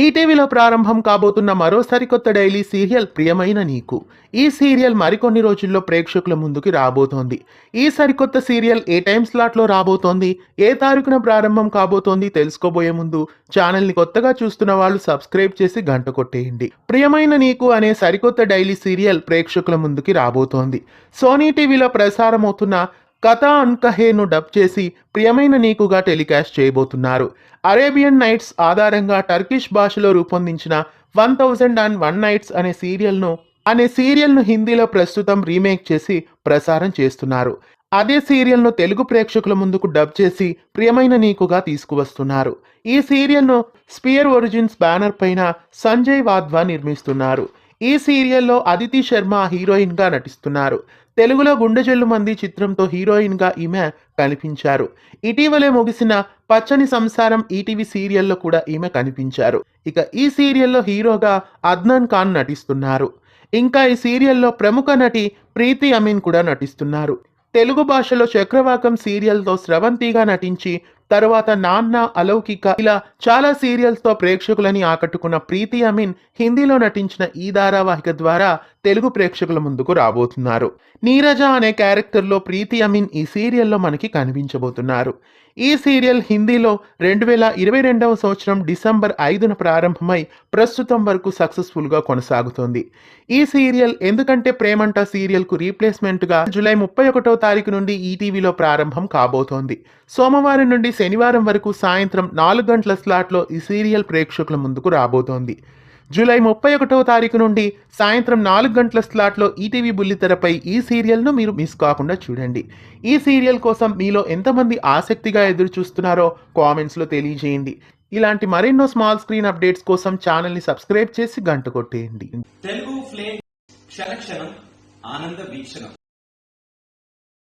ఈటీవీలో ప్రారంభం కాబోతున్న మరో సరికొత్త డైలీ సీరియల్ ప్రియమైన నీకు. ఈ సీరియల్ మరికొన్ని రోజుల్లో ప్రేక్షకుల ముందుకి రాబోతోంది. ఈ సరికొత్త సీరియల్ ఏ టైం స్లాట్లో రాబోతోంది, ఏ తారీఖున ప్రారంభం కాబోతోంది తెలుసుకోబోయే ముందు ఛానల్ని కొత్తగా చూస్తున్న వాళ్ళు సబ్స్క్రైబ్ చేసి గంట కొట్టేయండి. ప్రియమైన నీకు అనే సరికొత్త డైలీ సీరియల్ ప్రేక్షకుల ముందుకి రాబోతోంది. సోనీ టీవీలో ప్రసారమవుతున్న కథా అన్కహేను డబ్ చేసి ప్రియమైన నీకుగా టెలికాస్ట్ చేయబోతున్నారు. అరేబియన్ నైట్స్ ఆధారంగా టర్కిష్ భాషలో రూపొందించిన 1001 నైట్స్ అనే సీరియల్ను హిందీలో ప్రస్తుతం రీమేక్ చేసి ప్రసారం చేస్తున్నారు. అదే సీరియల్ను తెలుగు ప్రేక్షకుల ముందుకు డబ్ చేసి ప్రియమైన నీకుగా తీసుకువస్తున్నారు. ఈ సీరియల్ను స్పియర్ ఒరిజిన్స్ బ్యానర్ పైన సంజయ్ వాధ్వా నిర్మిస్తున్నారు. ఈ సీరియల్లో అదితి శర్మ హీరోయిన్ గా నటిస్తున్నారు. తెలుగులో గుండెజల్లు మంది చిత్రంతో హీరోయిన్ గా ఈమె కనిపించారు. ఇటీవలే ముగిసిన పచ్చని సంసారం ఈటీవీ సీరియల్లో కూడా ఈమె కనిపించారు. ఇక ఈ సీరియల్లో హీరోగా అద్నాన్ ఖాన్ నటిస్తున్నారు. ఇంకా ఈ సీరియల్లో ప్రముఖ నటి ప్రీతి అమీన్ కూడా నటిస్తున్నారు. తెలుగు భాషలో చక్రవాకం సీరియల్తో స్రవంతిగా నటించి తరువాత నాన్న, అలౌకిక ఇలా చాలా సీరియల్స్తో ప్రేక్షకులని ఆకట్టుకున్న ప్రీతి అమీన్ హిందీలో నటించిన ఈ ధారావాహిక ద్వారా తెలుగు ప్రేక్షకుల ముందుకు రాబోతున్నారు. నీరజ అనే క్యారెక్టర్లో ప్రీతి అమీన్ ఈ సీరియల్లో మనకి కనిపించబోతున్నారు. ఈ సీరియల్ హిందీలో 2022వ సంవత్సరం డిసెంబర్ 5న ప్రారంభమై ప్రస్తుతం వరకు సక్సెస్ఫుల్గా కొనసాగుతోంది. ఈ సీరియల్ ఎందుకంటే ప్రేమంట సీరియల్కు రీప్లేస్మెంట్గా జూలై 31వ తారీఖు నుండి ఈటీవీలో ప్రారంభం కాబోతోంది. సోమవారం నుండి శనివారం వరకు సాయంత్రం 4 గంటల స్లాట్లో ఈ సీరియల్ ప్రేక్షకుల ముందుకు రాబోతోంది. జూలై 31వ తారీఖు నుండి సాయంత్రం 4 గంటల స్లాట్లో ఈటీవీ బుల్లితెరపై ఈ సీరియల్ను మీరు మిస్ కాకుండా చూడండి. ఈ సీరియల్ కోసం మీలో ఎంతమంది ఆసక్తిగా ఎదురు చూస్తున్నారో కామెంట్స్లో తెలియజేయండి. ఇలాంటి మరెన్నో స్మాల్ స్క్రీన్ అప్డేట్స్ కోసం ఛానల్ని సబ్స్క్రైబ్ చేసి గంట కొట్టేయండి. తెలుగు ఫ్లేమ్ క్షణ క్షణం ఆనంద వీక్షణం.